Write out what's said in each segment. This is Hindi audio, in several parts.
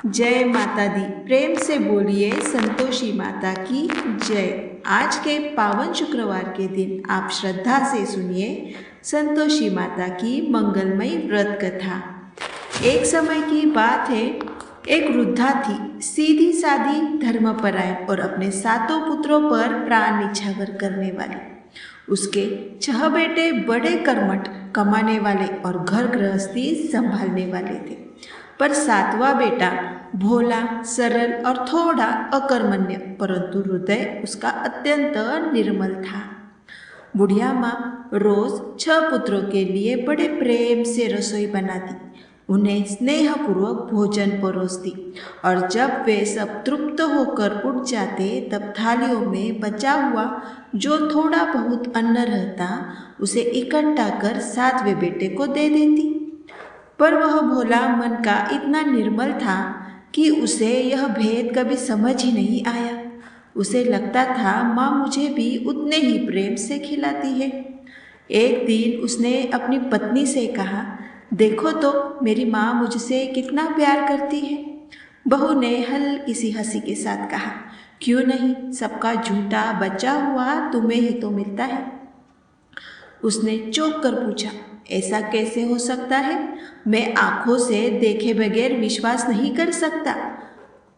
जय माता दी। प्रेम से बोलिए संतोषी माता की जय। आज के पावन शुक्रवार के दिन आप श्रद्धा से सुनिए संतोषी माता की मंगलमयी व्रत कथा। एक समय की बात है, एक वृद्धा थी, सीधी सादी, धर्मपरायण और अपने 7 पुत्रों पर प्राण निछावर करने वाली। उसके 6 बेटे बड़े कर्मठ, कमाने वाले और घर गृहस्थी संभालने वाले थे, पर 7वां बेटा भोला, सरल और थोड़ा अकर्मण्य, परंतु हृदय उसका अत्यंत निर्मल था। बुढ़िया माँ रोज 6 पुत्रों के लिए बड़े प्रेम से रसोई बनाती, उन्हें स्नेहपूर्वक भोजन परोसती और जब वे सब तृप्त होकर उठ जाते तब थालियों में बचा हुआ जो थोड़ा बहुत अन्न रहता उसे इकट्ठा कर 7वें बेटे को दे देती। पर वह भोला मन का इतना निर्मल था कि उसे यह भेद कभी समझ ही नहीं आया। उसे लगता था माँ मुझे भी उतने ही प्रेम से खिलाती है। एक दिन उसने अपनी पत्नी से कहा, देखो तो मेरी माँ मुझसे कितना प्यार करती है। बहू ने हल्की सी हंसी के साथ कहा, क्यों नहीं, सबका झूठा बचा हुआ तुम्हें ही तो मिलता है। उसने चौंक कर पूछा, ऐसा कैसे हो सकता है? मैं आंखों से देखे बगैर विश्वास नहीं कर सकता।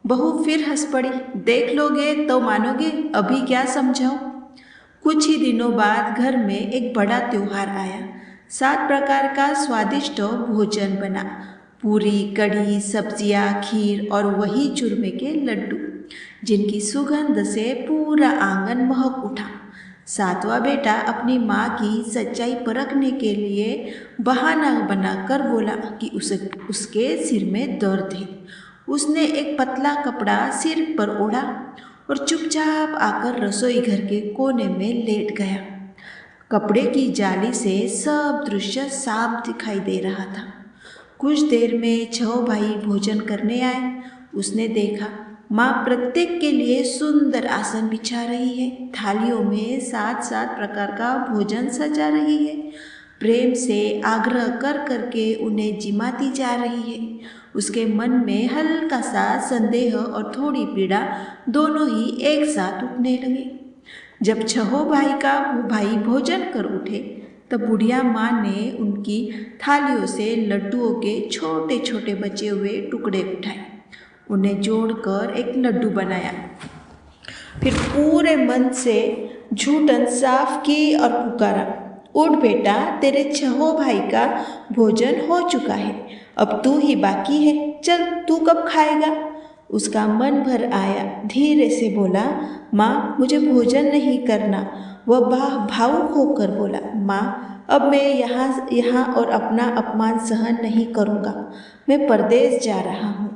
बहू फिर हंस पड़ी, देख लोगे तो मानोगे, अभी क्या समझाऊं। कुछ ही दिनों बाद घर में एक बड़ा त्योहार आया। 7 प्रकार का स्वादिष्ट भोजन बना, पूरी, कढ़ी, सब्जियां, खीर और वही चूरमे के लड्डू, जिनकी सुगंध से पूरा आंगन महक उठा। 7वां बेटा अपनी माँ की सच्चाई परखने के लिए बहाना बनाकर बोला कि उसके सिर में दर्द है। उसने एक पतला कपड़ा सिर पर ओढ़ा और चुपचाप आकर रसोई घर के कोने में लेट गया। कपड़े की जाली से सब दृश्य साफ दिखाई दे रहा था। कुछ देर में 6 भाई भोजन करने आए। उसने देखा माँ प्रत्येक के लिए सुंदर आसन बिछा रही है, थालियों में 7 प्रकार का भोजन सजा रही है, प्रेम से आग्रह कर करके उन्हें जिमाती जा रही है। उसके मन में हल्का सा संदेह और थोड़ी पीड़ा दोनों ही एक साथ उठने लगे। जब 6 भाई भोजन कर उठे तब बुढ़िया माँ ने उनकी थालियों से लड्डुओं के छोटे छोटे बचे हुए टुकड़े उठाए, उन्हें जोड़कर एक लड्डू बनाया। फिर पूरे मन से झूठन साफ की और पुकारा, उठ बेटा, तेरे 6 भाई का भोजन हो चुका है, अब तू ही बाकी है, चल तू कब खाएगा। उसका मन भर आया, धीरे से बोला, माँ मुझे भोजन नहीं करना। वह भावुक होकर बोला, माँ अब मैं यहाँ और अपना अपमान सहन नहीं करूँगा, मैं परदेश जा रहा हूँ।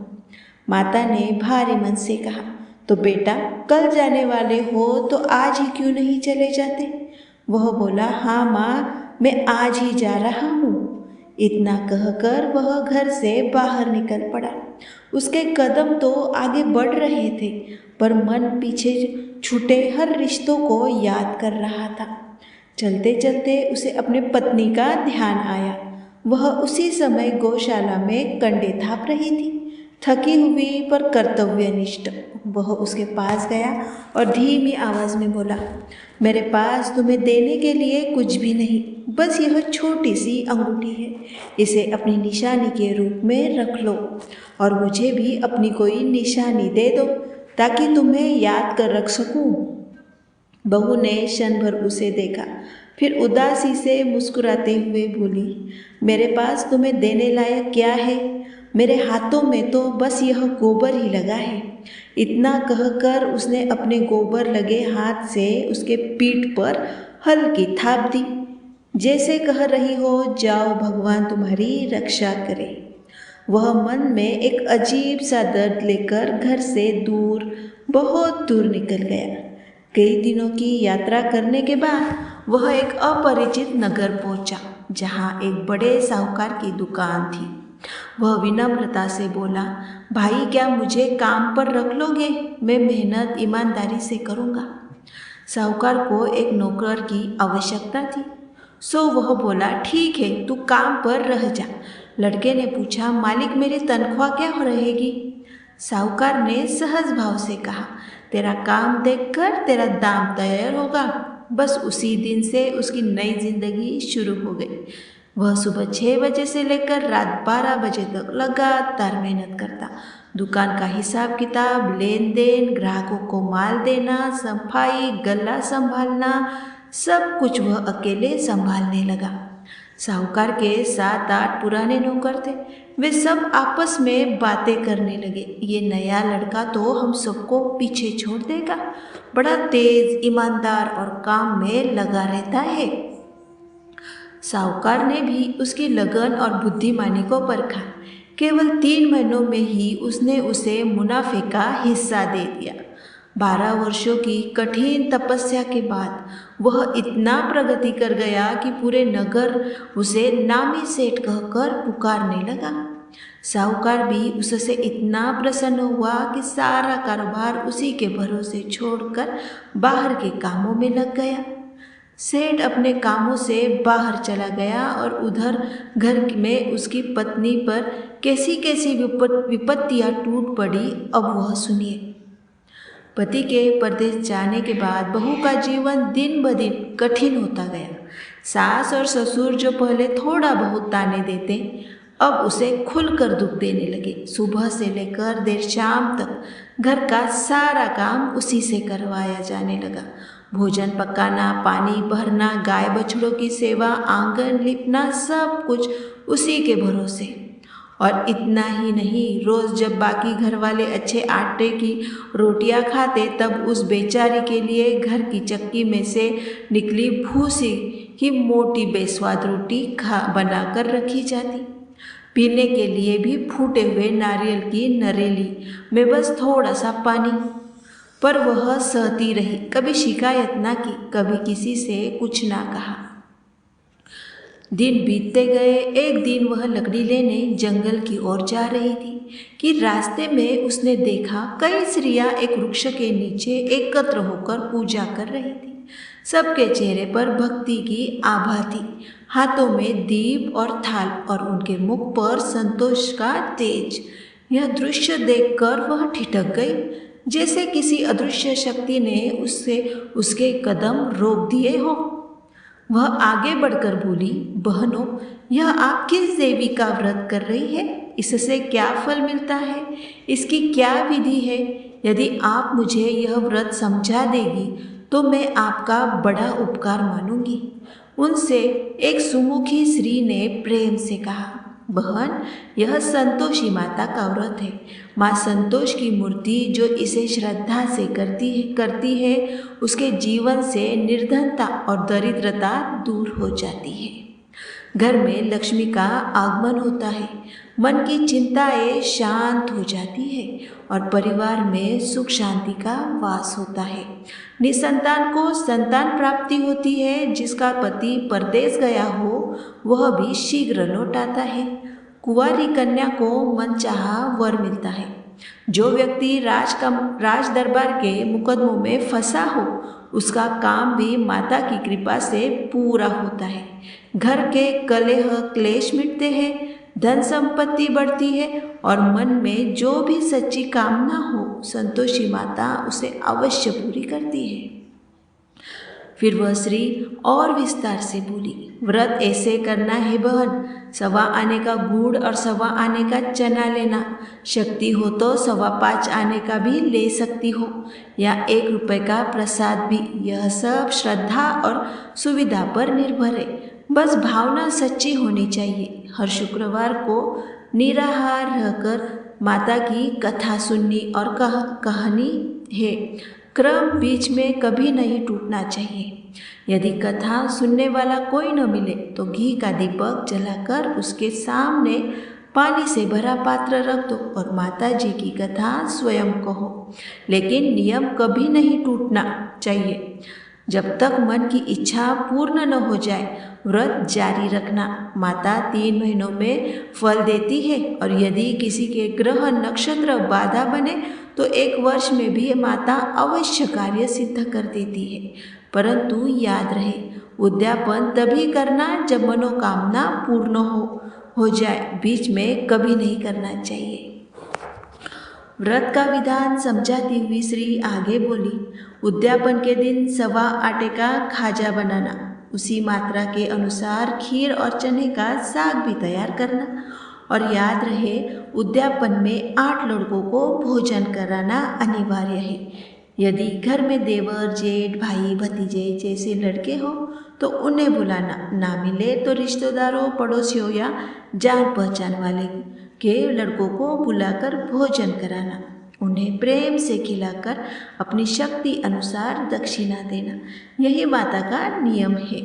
माता ने भारी मन से कहा, तो बेटा कल जाने वाले हो तो आज ही क्यों नहीं चले जाते। वह बोला, हाँ माँ, मैं आज ही जा रहा हूँ। इतना कहकर वह घर से बाहर निकल पड़ा। उसके कदम तो आगे बढ़ रहे थे, पर मन पीछे छूटे हर रिश्तों को याद कर रहा था। चलते चलते उसे अपने पत्नी का ध्यान आया। वह उसी समय गौशाला में कंडे थाप रही थी। थकी हुई पर कर्तव्यनिष्ठ वह उसके पास गया और धीमी आवाज़ में बोला, मेरे पास तुम्हें देने के लिए कुछ भी नहीं, बस यह छोटी सी अंगूठी है, इसे अपनी निशानी के रूप में रख लो और मुझे भी अपनी कोई निशानी दे दो ताकि तुम्हें याद कर रख सकूं। बहू ने क्षण भर उसे देखा, फिर उदासी से मुस्कुराते हुए बोली, मेरे पास तुम्हें देने लायक क्या है? मेरे हाथों में तो बस यह गोबर ही लगा है। इतना कहकर उसने अपने गोबर लगे हाथ से उसके पीठ पर हल्की थाप दी, जैसे कह रही हो, जाओ भगवान तुम्हारी रक्षा करे। वह मन में एक अजीब सा दर्द लेकर घर से दूर, बहुत दूर निकल गया। कई दिनों की यात्रा करने के बाद वह एक अपरिचित नगर पहुंचा, जहां एक बड़े साहूकार की दुकान थी। वह विनम्रता से बोला, भाई क्या मुझे काम पर रख लोगे? मैं मेहनत ईमानदारी से करूँगा। साहूकार को एक नौकर की आवश्यकता थी, सो वह बोला, ठीक है, तू काम पर रह जा। लड़के ने पूछा, मालिक मेरी तनख्वाह क्या रहेगी? साहूकार ने सहज भाव से कहा, तेरा काम देखकर तेरा दाम तय होगा। बस उसी दिन से उसकी नई जिंदगी शुरू हो गई। वह सुबह 6 बजे से लेकर रात 12 बजे तक लगातार मेहनत करता। दुकान का हिसाब किताब, लेन देन, ग्राहकों को माल देना, सफाई, गला संभालना, सब कुछ वह अकेले संभालने लगा। साहूकार के 7-8 पुराने नौकर थे। वे सब आपस में बातें करने लगे। ये नया लड़का तो हम सबको पीछे छोड़ देगा। बड़ा तेज, ईमानदार और काम में लगा रहता है। साहूकार ने भी उसकी लगन और बुद्धिमानी को परखा। केवल 3 महीनों में ही उसने उसे मुनाफे का हिस्सा दे दिया। 12 वर्षों की कठिन तपस्या के बाद वह इतना प्रगति कर गया कि पूरे नगर उसे नामी सेठ कहकर पुकारने लगा। साहूकार भी उससे इतना प्रसन्न हुआ कि सारा कारोबार उसी के भरोसे छोड़कर बाहर के कामों में लग गया। सेठ अपने कामों से बाहर चला गया और उधर घर में उसकी पत्नी पर कैसी कैसी विपत्तियां टूट पड़ी, अब वह सुनिए। पति के परदेश जाने के बाद बहू का जीवन दिन ब दिन कठिन होता गया। सास और ससुर जो पहले थोड़ा बहुत ताने देते, अब उसे खुलकर दुख देने लगे। सुबह से लेकर देर शाम तक घर का सारा काम उसी से करवाया जाने लगा। भोजन पकाना, पानी भरना, गाय बछड़ों की सेवा, आंगन लिपना, सब कुछ उसी के भरोसे। और इतना ही नहीं, रोज़ जब बाकी घर वाले अच्छे आटे की रोटियां खाते, तब उस बेचारी के लिए घर की चक्की में से निकली भूसी की मोटी बेस्वाद रोटी बनाकर रखी जाती। पीने के लिए भी फूटे हुए नारियल की नरेली में बस थोड़ा सा पानी। पर वह सहती रही, कभी शिकायत ना की, कभी किसी से कुछ ना कहा। दिन बीतते गए। एक दिन वह लकड़ी लेने जंगल की ओर जा रही थी कि रास्ते में उसने देखा कई स्त्रियां एक वृक्ष के नीचे एकत्र होकर पूजा कर रही थी। सबके चेहरे पर भक्ति की आभा थी, हाथों में दीप और थाल और उनके मुख पर संतोष का तेज। यह दृश्य देखकर वह ठिठक गई, जैसे किसी अदृश्य शक्ति ने उसके कदम रोक दिए हो। वह आगे बढ़कर बोली, बहनों, यह आप किस देवी का व्रत कर रही है? इससे क्या फल मिलता है? इसकी क्या विधि है? यदि आप मुझे यह व्रत समझा देगी तो मैं आपका बड़ा उपकार मानूंगी। उनसे एक सुमुखी स्त्री ने प्रेम से कहा, बहन, यह संतोषी माता का व्रत है। माँ संतोष की मूर्ति जो इसे श्रद्धा से करती है, उसके जीवन से निर्धनता और दरिद्रता दूर हो जाती है। घर में लक्ष्मी का आगमन होता है, मन की चिंताएं शांत हो जाती है और परिवार में सुख शांति का वास होता है। निसंतान को संतान प्राप्ति होती है। जिसका पति परदेश गया हो वह भी शीघ्र लौट आता है। कुंवारी कन्या को मनचाहा वर मिलता है। जो व्यक्ति राज दरबार के मुकदमों में फंसा हो उसका काम भी माता की कृपा से पूरा होता है। घर के कलह क्लेश मिटते हैं, धन संपत्ति बढ़ती है और मन में जो भी सच्ची कामना हो संतोषी माता उसे अवश्य पूरी करती है। फिर वह स्त्री और विस्तार से बोली, व्रत ऐसे करना है बहन, 1.25 आने का गुड़ और 1.25 आने का चना लेना। शक्ति हो तो 5.25 आने का भी ले सकती हो या 1 रुपये का प्रसाद भी। यह सब श्रद्धा और सुविधा पर निर्भर है, बस भावना सच्ची होनी चाहिए। हर शुक्रवार को निराहार रहकर माता की कथा सुननी और कहानी है। क्रम बीच में कभी नहीं टूटना चाहिए। यदि कथा सुनने वाला कोई न मिले तो घी का दीपक जलाकर उसके सामने पानी से भरा पात्र रख दो और माता जी की कथा स्वयं कहो। लेकिन नियम कभी नहीं टूटना चाहिए। जब तक मन की इच्छा पूर्ण न हो जाए व्रत जारी रखना। माता 3 महीनों में फल देती है और यदि किसी के ग्रह नक्षत्र बाधा बने तो 1 वर्ष में भी माता अवश्य कार्य सिद्ध कर देती है। परंतु याद रहे, उद्यापन तभी करना जब मनोकामना पूर्ण हो जाए, बीच में कभी नहीं करना चाहिए। व्रत का विधान समझाती हुई श्री आगे बोली, उद्यापन के दिन 1.25 आटे का खाजा बनाना, उसी मात्रा के अनुसार खीर और चने का साग भी तैयार करना, और याद रहे उद्यापन में 8 लड़कों को भोजन कराना अनिवार्य है। यदि घर में देवर, जेठ, भाई, भतीजे जैसे लड़के हो तो उन्हें बुलाना, ना मिले तो रिश्तेदारों, पड़ोसियों या जान पहचान वाले के लड़कों को बुलाकर भोजन कराना, उन्हें प्रेम से खिलाकर अपनी शक्ति अनुसार दक्षिणा देना, यही माता का नियम है।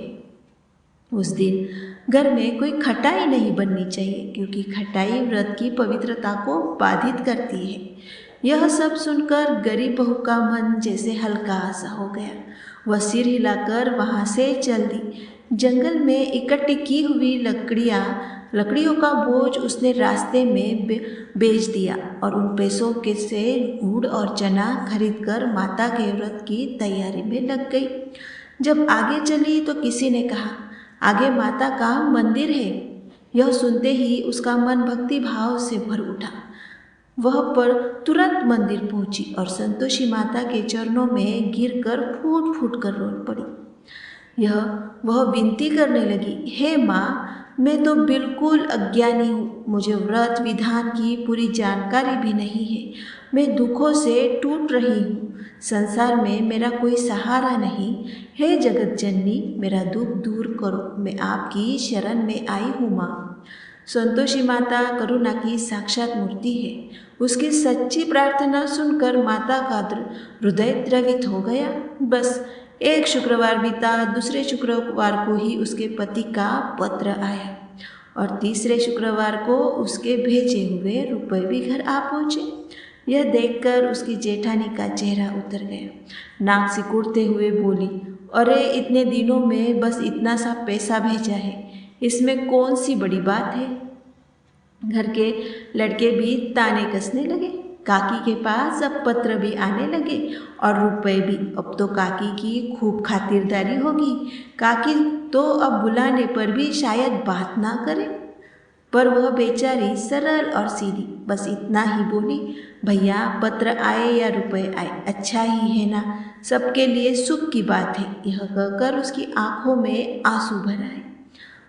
उस दिन घर में कोई खटाई नहीं बननी चाहिए, क्योंकि खटाई व्रत की पवित्रता को बाधित करती है। यह सब सुनकर गरीब बहू का मन जैसे हल्का सा हो गया। वह सिर हिलाकर वहाँ से चल दी। जंगल में इकट्ठी की हुई लकड़ियों का बोझ उसने रास्ते में बेच दिया और उन पैसों के से गुड़ और चना खरीदकर माता के व्रत की तैयारी में लग गई। जब आगे चली तो किसी ने कहा, आगे माता का मंदिर है। यह सुनते ही उसका मन भक्ति भाव से भर उठा। वह पर तुरंत मंदिर पहुंची और संतोषी माता के चरणों में गिरकर फूट फूट कर रो पड़ी। वह विनती करने लगी, हे माँ, मैं तो बिल्कुल अज्ञानी हूँ, मुझे व्रत विधान की पूरी जानकारी भी नहीं है। मैं दुखों से टूट रही हूँ, संसार में मेरा कोई सहारा नहीं। हे जगत जननी, मेरा दुख दूर करो, मैं आपकी शरण में आई हूँ माँ। संतोषी माता करुणा की साक्षात मूर्ति है। उसकी सच्ची प्रार्थना सुनकर माता का हृदय द्रवित हो गया। बस एक शुक्रवार बीता, दूसरे शुक्रवार को ही उसके पति का पत्र आया और तीसरे शुक्रवार को उसके भेजे हुए रुपए भी घर आ पहुँचे। यह देखकर उसकी जेठानी का चेहरा उतर गया। नाक सिकुड़ते हुए बोली, अरे इतने दिनों में बस इतना सा पैसा भेजा है, इसमें कौन सी बड़ी बात है। घर के लड़के भी ताने कसने लगे। काकी के पास अब पत्र भी आने लगे और रुपए भी। अब तो काकी की खूब खातिरदारी होगी। काकी तो अब बुलाने पर भी शायद बात ना करे। पर वह बेचारी सरल और सीधी बस इतना ही बोली, भैया पत्र आए या रुपए आए, अच्छा ही है ना, सबके लिए सुख की बात है। यह कहकर उसकी आंखों में आंसू भर आए।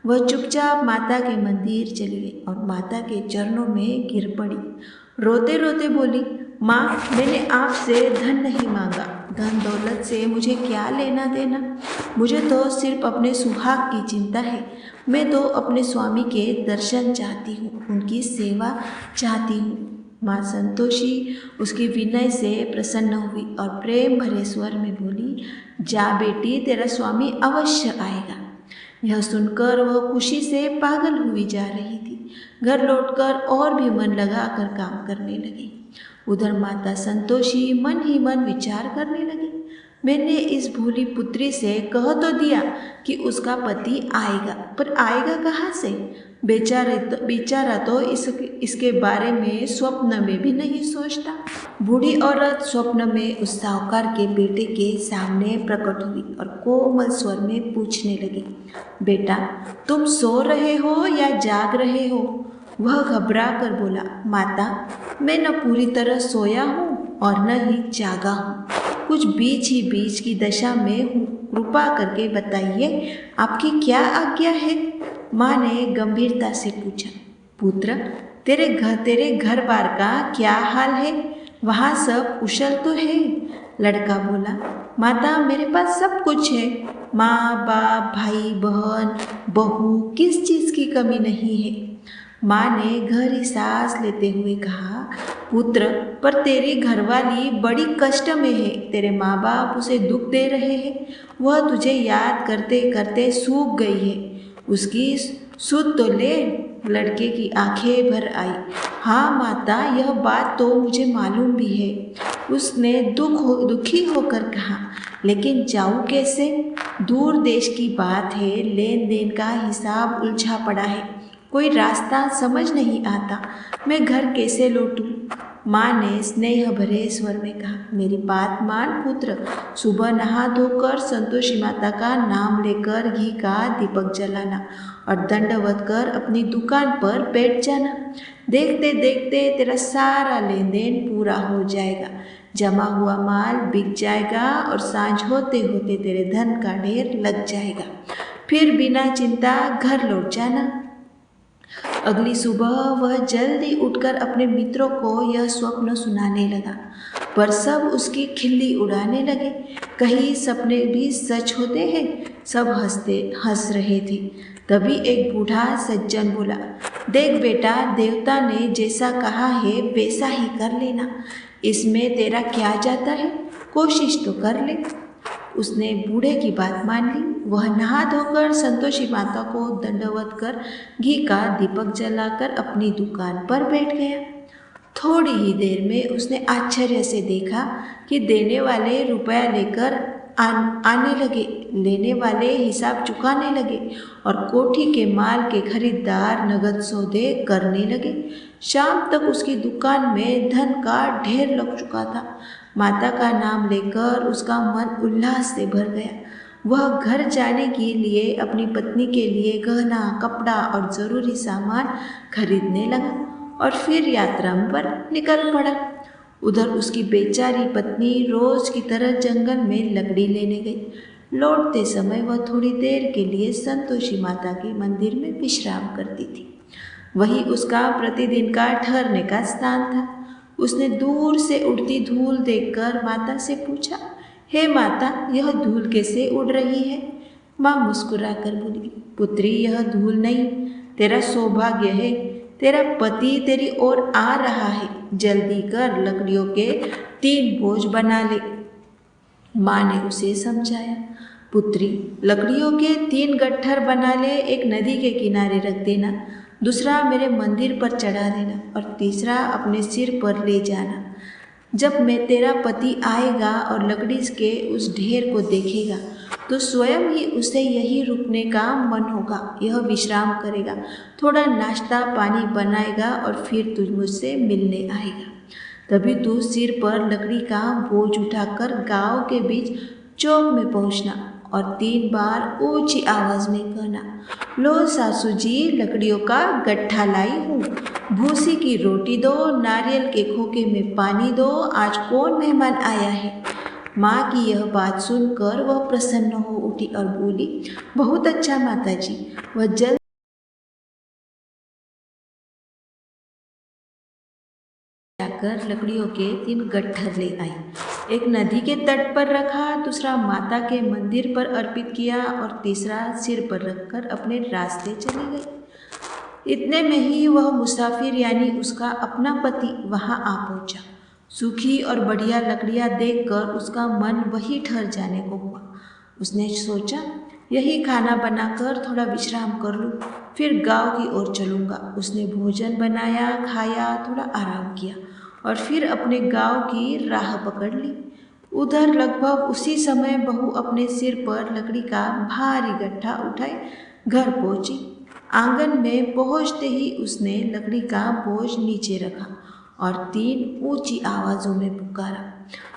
वह चुपचाप माता के मंदिर चली गई और माता के चरणों में गिर पड़ी। रोते रोते बोली, माँ, मैंने आपसे धन नहीं मांगा, धन दौलत से मुझे क्या लेना देना। मुझे तो सिर्फ अपने सुहाग की चिंता है। मैं तो अपने स्वामी के दर्शन चाहती हूँ, उनकी सेवा चाहती हूँ। माँ संतोषी उसकी विनय से प्रसन्न हुई और प्रेम भरे स्वर में बोली, जा बेटी, तेरा स्वामी अवश्य आएगा। यह सुनकर वह खुशी से पागल हुई जा रही थी। घर लौटकर और भी मन लगाकर काम करने लगी। उधर माता संतोषी मन ही मन विचार करने लगी, मैंने इस भोली पुत्री से कह तो दिया कि उसका पति आएगा, पर आएगा कहाँ से। बेचारा तो इसके बारे में स्वप्न में भी नहीं सोचता। बूढ़ी औरत स्वप्न में उस साहूकार के बेटे के सामने प्रकट हुई और कोमल स्वर में पूछने लगी, बेटा, तुम सो रहे हो या जाग रहे हो। वह घबरा कर बोला, माता, मैं न पूरी तरह सोया हूँ और न ही जागा हूँ, कुछ बीच ही बीच की दशा में हूँ। कृपा करके बताइए, आपकी क्या आज्ञा है। माँ ने गंभीरता से पूछा, पुत्र, तेरे घर बार का क्या हाल है, वहाँ सब कुशल तो है। लड़का बोला, माता, मेरे पास सब कुछ है, माँ बाप, भाई बहन, बहू, किस चीज़ की कमी नहीं है। माँ ने गहरी सांस लेते हुए कहा, पुत्र, पर तेरी घरवाली बड़ी कष्ट में है। तेरे माँ बाप उसे दुख दे रहे हैं। वह तुझे याद करते करते सूख गई है। उसकी सुध तो ले। लड़के की आंखें भर आई। हाँ माता, यह बात तो मुझे मालूम भी है। उसने दुखी होकर कहा, लेकिन जाऊँ कैसे। दूर देश की बात है, लेन देन का हिसाब उलझा पड़ा है। कोई रास्ता समझ नहीं आता, मैं घर कैसे लौटूं? माँ ने स्नेह भरे स्वर में कहा, मेरी बात मान पुत्र, सुबह नहा धोकर संतोषी माता का नाम लेकर घी का दीपक जलाना और दंडवत कर अपनी दुकान पर बैठ जाना। देखते देखते तेरा सारा लेन देन पूरा हो जाएगा, जमा हुआ माल बिक जाएगा और सांझ होते होते तेरे धन का ढेर लग जाएगा। फिर बिना चिंता घर लौट जाना। अगली सुबह वह जल्दी उठकर अपने मित्रों को यह स्वप्न सुनाने लगा, पर सब उसकी खिल्ली उड़ाने लगे। कहीं सपने भी सच होते हैं? सब हंस रहे थे। तभी एक बूढ़ा सज्जन बोला, देख बेटा, देवता ने जैसा कहा है वैसा ही कर लेना, इसमें तेरा क्या जाता है, कोशिश तो कर ले। उसने बूढ़े की बात मान ली। वह नहा धोकर संतोषी माता को दंडवत कर घी का दीपक जलाकर अपनी दुकान पर बैठ गया। थोड़ी ही देर में उसने आश्चर्य से देखा कि देने वाले रुपया लेकर आने लगे, लेने वाले हिसाब चुकाने लगे और कोठी के माल के खरीदार नगद सौदे करने लगे। शाम तक उसकी दुकान में धन का ढेर लग चुका था। माता का नाम लेकर उसका मन उल्लास से भर गया। वह घर जाने के लिए अपनी पत्नी के लिए गहना, कपड़ा और ज़रूरी सामान खरीदने लगा और फिर यात्रा पर निकल पड़ा। उधर उसकी बेचारी पत्नी रोज की तरह जंगल में लकड़ी लेने गई। लौटते समय वह थोड़ी देर के लिए संतोषी माता के मंदिर में विश्राम करती थी। वही उसका प्रतिदिन का ठहरने का स्थान था। उसने दूर से उड़ती धूल देखकर माता से पूछा, हे माता, यह धूल कैसे उड़ रही है? माँ मुस्कुराकर बोली, पुत्री, यह धूल नहीं, तेरा सौभाग्य है। तेरा पति तेरी ओर आ रहा है, जल्दी कर, लकड़ियों के 3 बोझ बना ले। माँ ने उसे समझाया, पुत्री, लकड़ियों के 3 गट्ठर बना ले, एक नदी के किनारे रख देना, दूसरा मेरे मंदिर पर चढ़ा देना और तीसरा अपने सिर पर ले जाना। जब मैं तेरा पति आएगा और लकड़ी के उस ढेर को देखेगा तो स्वयं ही उसे यही रुकने का मन होगा। यह विश्राम करेगा, थोड़ा नाश्ता पानी बनाएगा और फिर तू मुझसे मिलने आएगा। तभी तू सिर पर लकड़ी का बोझ उठाकर गांव के बीच चौक में पहुंचना और 3 बार ऊंची आवाज में कहना, लो सासू जी, लकड़ियों का गट्ठा लाई हूँ, भूसी की रोटी दो, नारियल के खोखे में पानी दो, आज कौन मेहमान आया है? माँ की यह बात सुनकर वह प्रसन्न हो उठी और बोली, बहुत अच्छा माताजी। वह जल्द जाकर लकड़ियों के 3 गट्ठर ले आई। एक नदी के तट पर रखा, दूसरा माता के मंदिर पर अर्पित किया और तीसरा सिर पर रखकर अपने रास्ते चली गई। इतने में ही वह मुसाफिर यानी उसका अपना पति वहां आ पहुंचा। सूखी और बढ़िया लकड़ियां देखकर उसका मन वहीं ठहर जाने को हुआ। उसने सोचा, यही खाना बनाकर थोड़ा विश्राम कर लूँ, फिर गांव की ओर चलूँगा। उसने भोजन बनाया, खाया, थोड़ा आराम किया और फिर अपने गांव की राह पकड़ ली। उधर लगभग उसी समय बहू अपने सिर पर लकड़ी का भारी गट्ठा उठाए घर पहुंची। आंगन में पहुंचते ही उसने लकड़ी का बोझ नीचे रखा और 3 ऊंची आवाज़ों में पुकारा,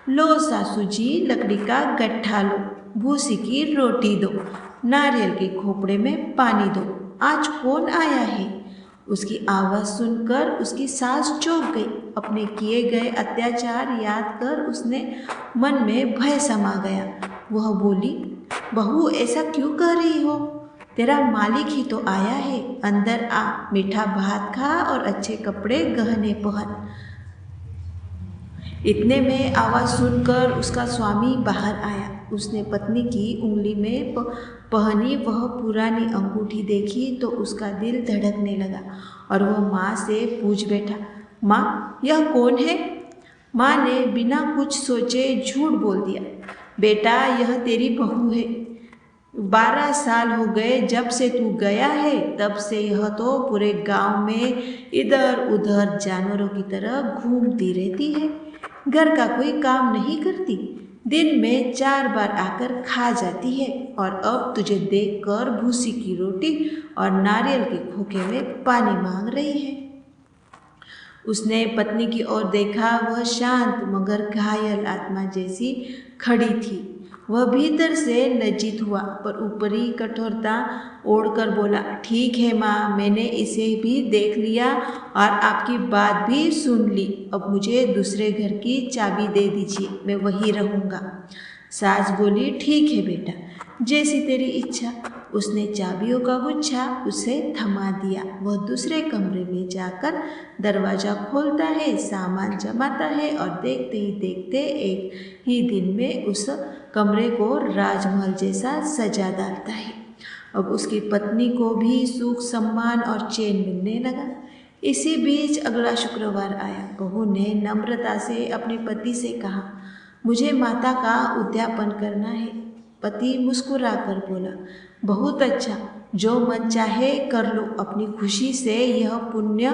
लो सासू जी, लकड़ी का गट्ठा लो, भूसी की रोटी दो, नारियल के खोपड़े में पानी दो, आज कौन आया है? उसकी आवाज़ सुनकर उसकी सास चौंक गई। अपने किए गए अत्याचार याद कर उसने मन में भय समा गया। वह बोली, बहू, ऐसा क्यों कर रही हो? तेरा मालिक ही तो आया है, अंदर आ, मीठा भात खा और अच्छे कपड़े गहने पहन। इतने में आवाज़ सुनकर उसका स्वामी बाहर आया। उसने पत्नी की उंगली में पहनी वह पुरानी अंगूठी देखी तो उसका दिल धड़कने लगा और वह माँ से पूछ बैठा, माँ, यह कौन है? माँ ने बिना कुछ सोचे झूठ बोल दिया, बेटा, यह तेरी बहू है। 12 साल हो गए जब से तू गया है, तब से यह तो पूरे गांव में इधर उधर जानवरों की तरह घूमती रहती है, घर का कोई काम नहीं करती, दिन में 4 बार आकर खा जाती है और अब तुझे देखकर भूसी की रोटी और नारियल के खोखे में पानी मांग रही है। उसने पत्नी की ओर देखा। वह शांत मगर घायल आत्मा जैसी खड़ी थी। वह भीतर से लज्जित हुआ पर ऊपरी कठोरता ओढ़कर बोला, ठीक है माँ, मैंने इसे भी देख लिया और आपकी बात भी सुन ली। अब मुझे दूसरे घर की चाबी दे दीजिए, मैं वहीं रहूँगा। सास बोली, ठीक है बेटा, जैसी तेरी इच्छा। उसने चाबियों का गुच्छा उसे थमा दिया। वह दूसरे कमरे में जाकर दरवाज़ा खोलता है, सामान जमाता है और देखते ही देखते एक ही दिन में उस कमरे को राजमहल जैसा सजा डालता है। अब उसकी पत्नी को भी सुख सम्मान और चैन मिलने लगा। इसी बीच अगला शुक्रवार आया। बहू ने नम्रता से अपने पति से कहा, मुझे माता का उद्यापन करना है। पति मुस्कुराकर बोला, बहुत अच्छा, जो मन चाहे कर लो, अपनी खुशी से यह पुण्य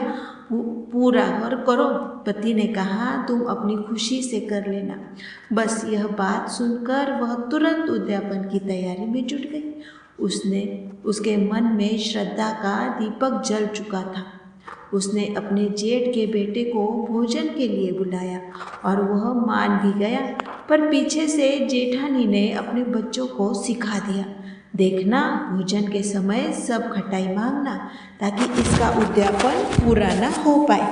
पूरा और करो। पति ने कहा, तुम अपनी खुशी से कर लेना। बस यह बात सुनकर वह तुरंत उद्यापन की तैयारी में जुट गई। उसके मन में श्रद्धा का दीपक जल चुका था। उसने अपने जेठ के बेटे को भोजन के लिए बुलाया और वह मान भी गया, पर पीछे से जेठानी ने अपने बच्चों को सिखा दिया, देखना भोजन के समय सब खटाई मांगना ताकि इसका उद्यापन पूरा न हो पाए।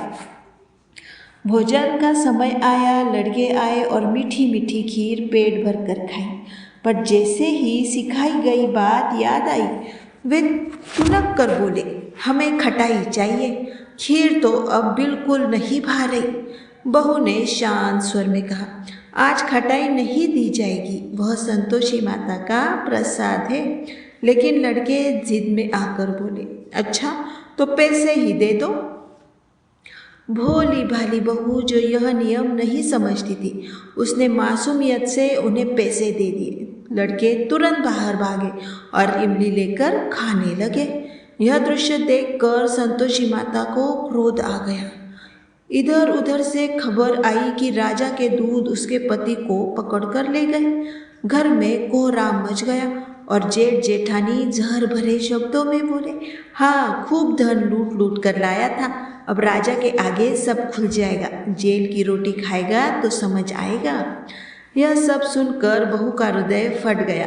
भोजन का समय आया, लड़के आए और मीठी मीठी खीर पेट भर कर खाई। पर जैसे ही सिखाई गई बात याद आई, वे तुनक कर बोले, हमें खटाई चाहिए, खीर तो अब बिल्कुल नहीं भा रही। बहू ने शांत स्वर में कहा, आज खटाई नहीं दी जाएगी, वह संतोषी माता का प्रसाद है। लेकिन लड़के जिद में आकर बोले, अच्छा तो पैसे ही दे दो। भोली भाली बहू जो यह नियम नहीं समझती थी, उसने मासूमियत से उन्हें पैसे दे दिए। लड़के तुरंत बाहर भागे और इमली लेकर खाने लगे। यह दृश्य देखकर संतोषी माता को क्रोध आ गया। इधर उधर से खबर आई कि राजा के दूत उसके पति को पकड़कर ले गए। घर में कोहराम मच गया और जेठ जेठानी जहर भरे शब्दों में बोले, हाँ, खूब धन लूट लूट कर लाया था, अब राजा के आगे सब खुल जाएगा, जेल की रोटी खाएगा तो समझ आएगा। यह सब सुनकर बहू का हृदय फट गया।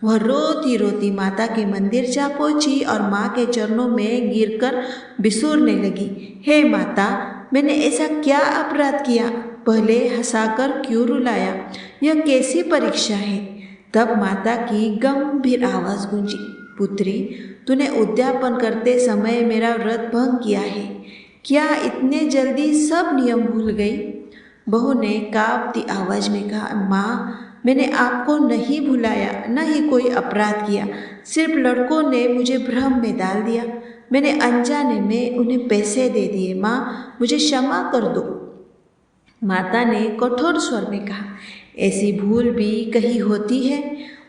वह रोती रोती माता के मंदिर जा पहुंची और माँ के चरणों में गिरकर बिसूरने लगी, हे माता, मैंने ऐसा क्या अपराध किया? पहले हंसाकर क्यों रुलाया? यह कैसी परीक्षा है? तब माता की गंभीर आवाज़ गूंजी, पुत्री, तूने उद्यापन करते समय मेरा व्रत भंग किया है। क्या इतने जल्दी सब नियम भूल गई? बहू ने कांपती आवाज़ में कहा, माँ, मैंने आपको नहीं भुलाया, न ही कोई अपराध किया, सिर्फ लड़कों ने मुझे भ्रम में डाल दिया। मैंने अनजाने में उन्हें पैसे दे दिए। माँ, मुझे क्षमा कर दो। माता ने कठोर स्वर में कहा, ऐसी भूल भी कहीं होती है?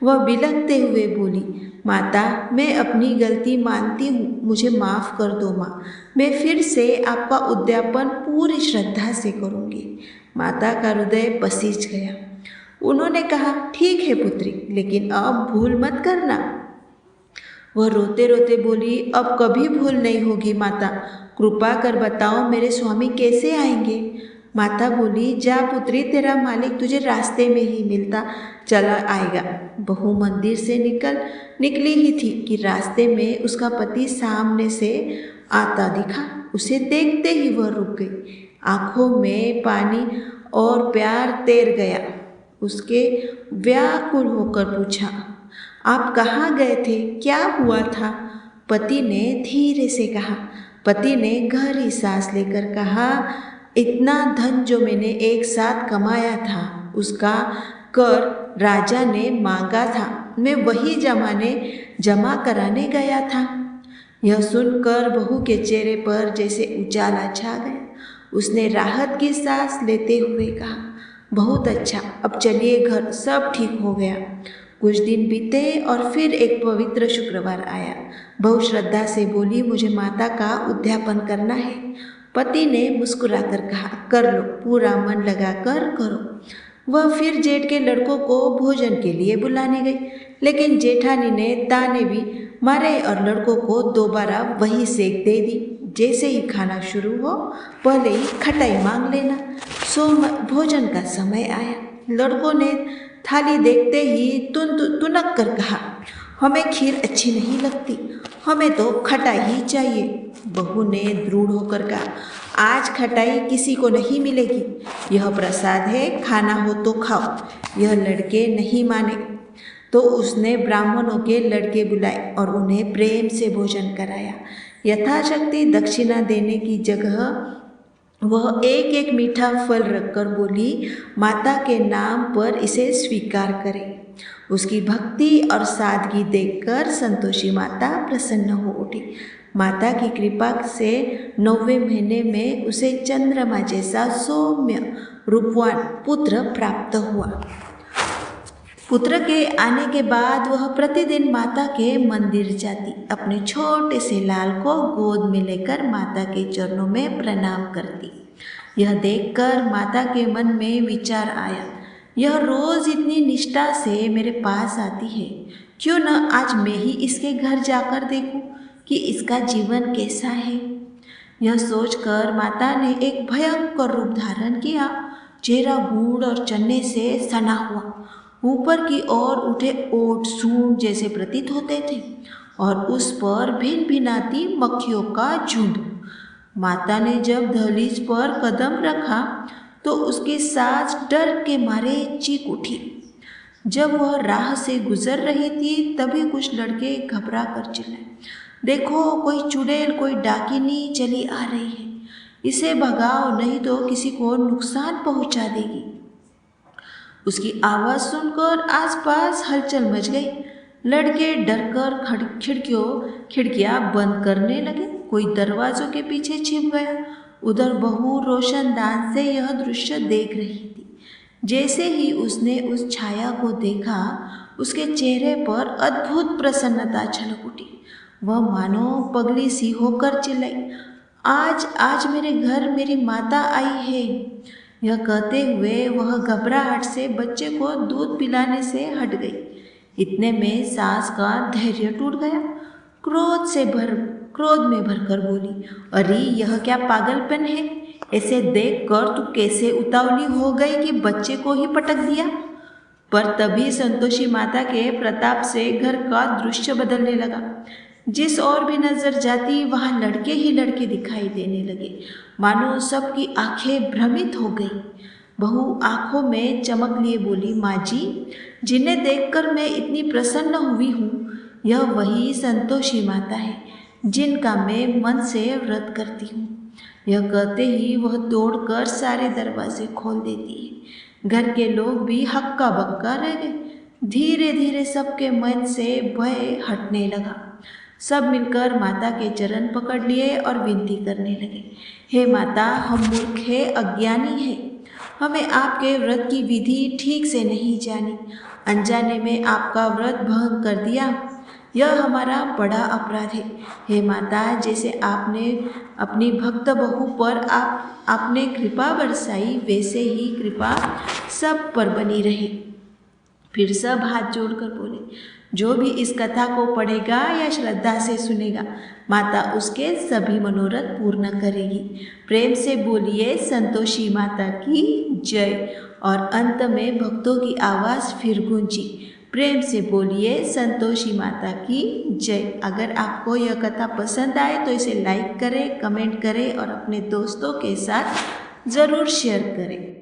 वह बिलखते हुए बोली, माता, मैं अपनी गलती मानती हूँ, मुझे माफ़ कर दो माँ, मैं फिर से आपका उद्यापन पूरी श्रद्धा से करूँगी। माता का हृदय पसीज गया। उन्होंने कहा, ठीक है पुत्री, लेकिन अब भूल मत करना। वह रोते रोते बोली, अब कभी भूल नहीं होगी माता, कृपा कर बताओ मेरे स्वामी कैसे आएंगे? माता बोली, जा पुत्री, तेरा मालिक तुझे रास्ते में ही मिलता चला आएगा। बहू मंदिर से निकली ही थी कि रास्ते में उसका पति सामने से आता दिखा। उसे देखते ही वह रुक गई। आंखों में पानी और प्यार तैर गया। उसके व्याकुल होकर पूछा, आप कहाँ गए थे? क्या हुआ था? पति ने धीरे से कहा। पति ने गहरी सांस लेकर कहा, इतना धन जो मैंने एक साथ कमाया था, उसका कर राजा ने मांगा था, मैं वही जमा कराने गया था। यह सुनकर बहू के चेहरे पर जैसे उजाला छा गया। उसने राहत की सांस लेते हुए कहा, बहुत अच्छा, अब चलिए घर, सब ठीक हो गया। कुछ दिन बीते और फिर एक पवित्र शुक्रवार आया। बहू श्रद्धा से बोली, मुझे माता का उद्यापन करना है। पति ने मुस्कुराकर कहा, कर लो, पूरा मन लगाकर करो। वह फिर जेठ के लड़कों को भोजन के लिए बुलाने गई, लेकिन जेठानी ने ताने भी मारे और लड़कों को दोबारा वही सेक दे दी। जैसे ही खाना शुरू हो पहले ही खटाई मांग लेना। भोजन का समय आया। लड़कों ने थाली देखते ही तुनक कर कहा, हमें खीर अच्छी नहीं लगती, हमें तो खटाई ही चाहिए। बहू ने दृढ़ होकर कहा, आज खटाई किसी को नहीं मिलेगी, यह प्रसाद है, खाना हो तो खाओ। यह लड़के नहीं माने तो उसने ब्राह्मणों के लड़के बुलाए और उन्हें प्रेम से भोजन कराया। यथाशक्ति दक्षिणा देने की जगह वह एक एक मीठा फल रखकर बोली, माता के नाम पर इसे स्वीकार करें। उसकी भक्ति और सादगी देखकर संतोषी माता प्रसन्न हो उठी। माता की कृपा से 9वें महीने में उसे चंद्रमा जैसा सौम्य रूपवान पुत्र प्राप्त हुआ। पुत्र के आने के बाद वह प्रतिदिन माता के मंदिर जाती, अपने छोटे से लाल को गोद में लेकर माता के चरणों में प्रणाम करती। यह देखकर माता के मन में विचार आया, यह रोज इतनी निष्ठा से मेरे पास आती है, क्यों न आज मैं ही इसके घर जाकर देखूं कि इसका जीवन कैसा है। यह सोचकर माता ने एक भयंकर रूप धारण किया। चेहरा गूढ़ और चन्ने से सना हुआ, ऊपर की ओर उठे ओट सूंड जैसे प्रतीत होते थे और उस पर भिन भिनाती मक्खियों का झुंड। माता ने जब दहलीज पर कदम रखा तो उसकी सांस डर के मारे चीख उठी। जब वह राह से गुजर रही थी तभी कुछ लड़के घबरा कर चिल्लाए, देखो कोई चुड़ैल, कोई डाकिनी चली आ रही है, इसे भगाओ नहीं तो किसी को नुकसान पहुंचा देगी। उसकी आवाज़ सुनकर आसपास हलचल मच गई। लड़के डरकर खिड़कियां बंद करने लगे, कोई दरवाजों के पीछे छिप गया। उधर बहू रोशनदान से यह दृश्य देख रही थी। जैसे ही उसने उस छाया को देखा, उसके चेहरे पर अद्भुत प्रसन्नता छलक उठी। वह मानो पगली सी होकर चिल्लाई, आज मेरे घर मेरी माता आई है। यह कहते हुए वह घबराहट से बच्चे को दूध पिलाने से हट गई। इतने में सास का धैर्य टूट गया। क्रोध में भरकर बोली, अरे यह क्या पागलपन है, ऐसे देखकर तू कैसे उतावली हो गई कि बच्चे को ही पटक दिया। पर तभी संतोषी माता के प्रताप से घर का दृश्य बदलने लगा। जिस ओर भी नजर जाती वहां लड़के ही लड़के दिखाई देने लगे, मानो सबकी आंखें भ्रमित हो गई। बहू आंखों में चमक लिए बोली, माँ जी, जिन्हें देखकर मैं इतनी प्रसन्न हुई हूँ, यह वही संतोषी माता है जिनका मैं मन से व्रत करती हूँ। यह कहते ही वह दौड़कर सारे दरवाजे खोल देती है। घर के लोग भी हक्का बक्का रह गए। धीरे धीरे सबके मन से भय हटने लगा। सब मिलकर माता के चरण पकड़ लिए और विनती करने लगे, हे माता, हम मूर्ख है, अज्ञानी है, हमें आपके व्रत की विधि ठीक से नहीं जानी, अनजाने में आपका व्रत भंग कर दिया, यह हमारा बड़ा अपराध है। हे माता, जैसे आपने अपनी भक्त बहू पर आपने कृपा बरसाई, वैसे ही कृपा सब पर बनी रहे। फिर सब हाथ जोड़कर बोले, जो भी इस कथा को पढ़ेगा या श्रद्धा से सुनेगा, माता उसके सभी मनोरथ पूर्ण करेगी। प्रेम से बोलिए संतोषी माता की जय। और अंत में भक्तों की आवाज़ फिर गूंजी, प्रेम से बोलिए संतोषी माता की जय। अगर आपको यह कथा पसंद आए तो इसे लाइक करें, कमेंट करें और अपने दोस्तों के साथ ज़रूर शेयर करें।